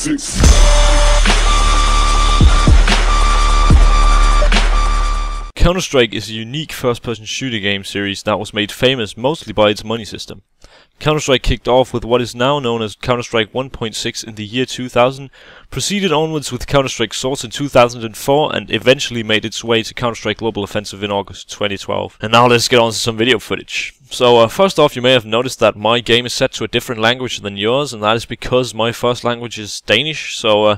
NaToSaphiX. Counter-Strike is a unique first-person shooter game series that was made famous mostly by its money system. Counter-Strike kicked off with what is now known as Counter-Strike 1.6 in the year 2000, proceeded onwards with Counter-Strike Source in 2004, and eventually made its way to Counter-Strike Global Offensive in August 2012. And now let's get on to some video footage. So first off, you may have noticed that my game is set to a different language than yours, and that is because my first language is Danish, so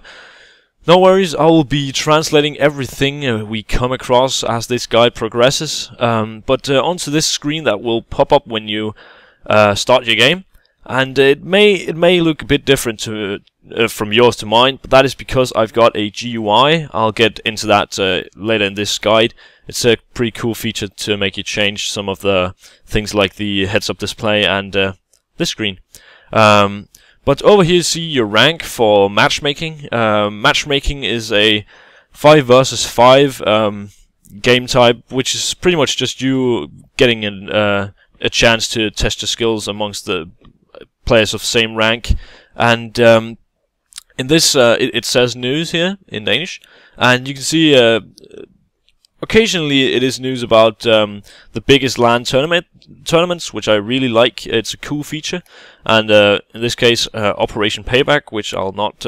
no worries, I will be translating everything we come across as this guide progresses. But onto this screen that will pop up when you start your game, and it may look a bit different from yours to mine, but that is because I've got a GUI. I'll get into that later in this guide. It's a pretty cool feature to make you change some of the things like the heads-up display and this screen. But over here you see your rank for matchmaking. Matchmaking is a 5 versus 5 game type, which is pretty much just you getting a chance to test your skills amongst the players of same rank. And in this, it says news here in Danish, and you can see occasionally it is news about the biggest LAN tournaments, which I really like. It's a cool feature, and in this case Operation Payback, which I'll not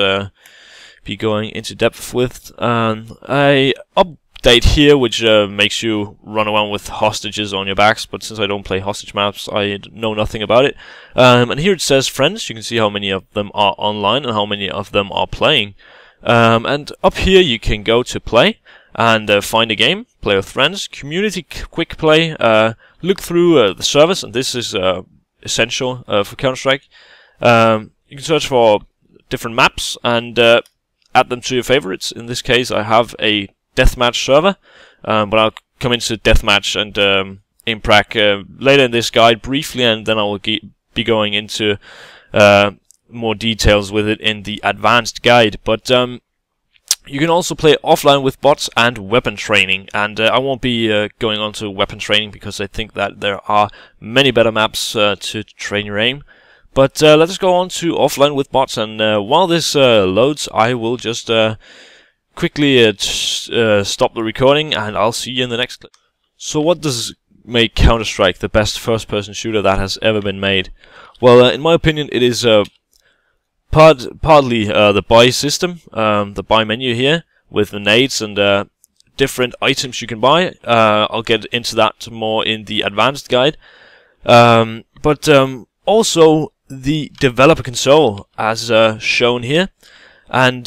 be going into depth with. I update here which makes you run around with hostages on your backs, but since I don't play hostage maps, I know nothing about it. And here it says friends. You can see how many of them are online and how many of them are playing. And up here you can go to play and find a game, play with friends, community quick play, look through the servers, and this is essential for Counter-Strike. You can search for different maps and add them to your favorites. In this case I have a deathmatch server, but I'll come into deathmatch and Imprac later in this guide briefly, and then I will be going into more details with it in the advanced guide. But you can also play offline with bots and weapon training, and I won't be going on to weapon training because I think that there are many better maps to train your aim. But let us go on to offline with bots, and while this loads, I will just quickly stop the recording, and I'll see you in the next clip. So what does make Counter-Strike the best first-person shooter that has ever been made? Well, in my opinion, it is partly the buy system, the buy menu here, with the nades and different items you can buy. I'll get into that more in the advanced guide. But also the developer console, as shown here. And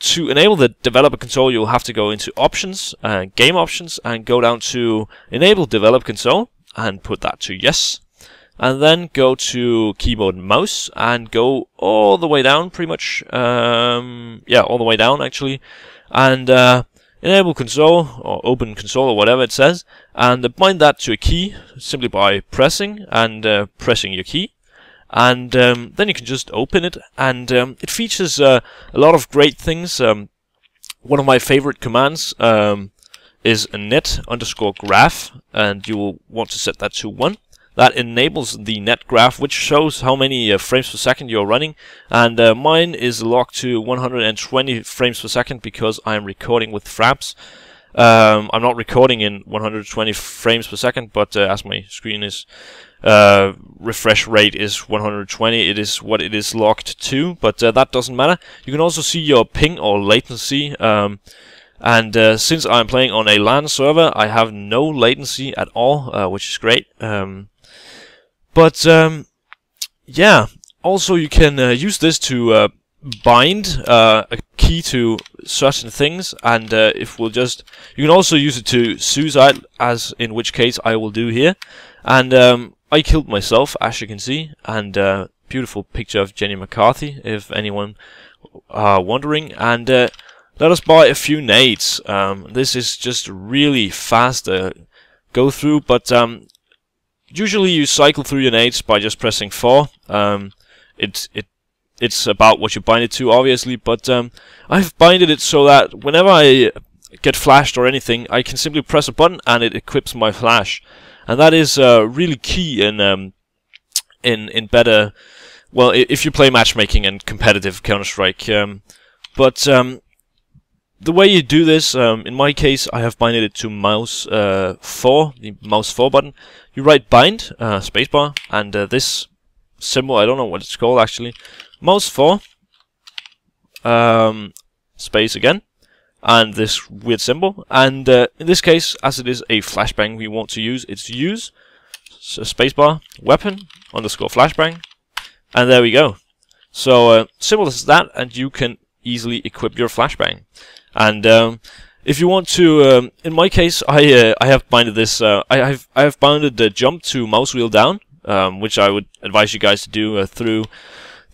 to enable the developer console, you'll have to go into options, game options, and go down to enable developer console, and put that to yes. And then go to keyboard and mouse, and go all the way down, pretty much. Yeah, all the way down, actually. And enable console, or open console, or whatever it says. And bind that to a key, simply by pressing, and pressing your key. And then you can just open it, and it features a lot of great things. One of my favorite commands is net_graph, and you will want to set that to 1. That enables the net graph, which shows how many frames per second you're running, and mine is locked to 120 frames per second because I'm recording with fraps. I'm not recording in 120 frames per second, but as my screen is refresh rate is 120, it is what it is locked to, but that doesn't matter. You can also see your ping or latency, and since I'm playing on a LAN server, I have no latency at all, which is great. But yeah, also you can use this to bind a key to certain things, and if we'll just, you can also use it to suicide, as in which case I will do here. And I killed myself, as you can see, and beautiful picture of Jenny McCarthy, if anyone are wondering. And let us buy a few nades. This is just really fast go through, but usually you cycle through your nades by just pressing 4. It's about what you bind it to, obviously, but I've binded it so that whenever I get flashed or anything, I can simply press a button and it equips my flash. And that is really key in better well, if you play matchmaking and competitive Counter-Strike. The way you do this, in my case, I have binded it to mouse 4, the mouse 4 button. You write bind, spacebar, and this symbol, I don't know what it's called actually, mouse 4, space again, and this weird symbol. And in this case, as it is a flashbang we want to use, it's use, so spacebar, weapon, underscore flashbang, and there we go. So simple as that, and you can easily equip your flashbang. And if you want to, in my case, I have binded this. I have bounded the jump to mouse wheel down, which I would advise you guys to do through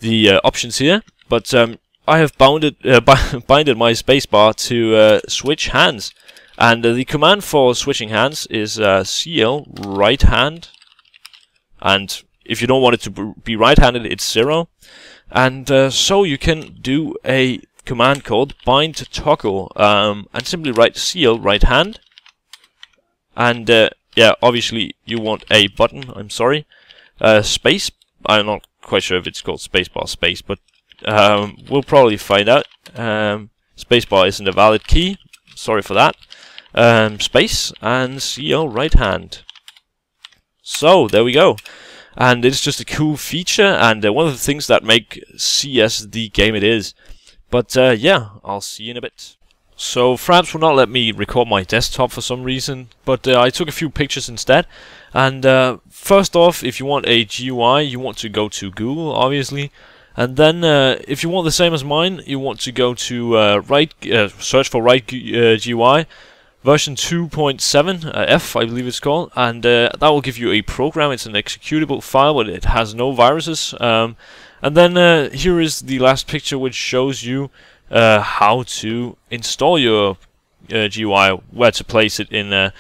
the options here. But I have binded my spacebar to switch hands, and the command for switching hands is CL right hand. And if you don't want it to be right-handed, it's 0. And so you can do a command called bind toggle, and simply write CL right hand, and yeah, obviously you want a button, I'm sorry, space, I'm not quite sure if it's called spacebar space, but we'll probably find out. Spacebar isn't a valid key, sorry for that. Space and CL right hand. So there we go. And it's just a cool feature, and one of the things that make CS the game it is. But yeah, I'll see you in a bit. So Fraps will not let me record my desktop for some reason, but I took a few pictures instead. And first off, if you want a GUI, you want to go to Google, obviously. And then if you want the same as mine, you want to go to search for GUI version 2.7 F, I believe it's called, and that will give you a program. It's an executable file, but it has no viruses. And then here is the last picture, which shows you how to install your GUI, where to place it in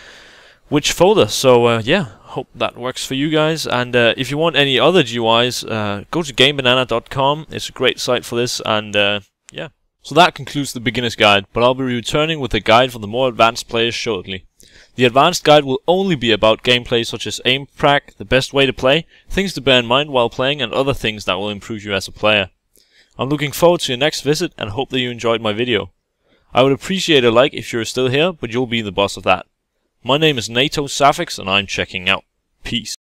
which folder. So yeah, hope that works for you guys. And if you want any other GUIs, go to GameBanana.com. It's a great site for this. And yeah. So that concludes the beginner's guide, but I'll be returning with a guide for the more advanced players shortly. The advanced guide will only be about gameplay such as aim prac, the best way to play, things to bear in mind while playing, and other things that will improve you as a player. I'm looking forward to your next visit and hope that you enjoyed my video. I would appreciate a like if you're still here, but you'll be the boss of that. My name is NaToSaphiX and I'm checking out. Peace.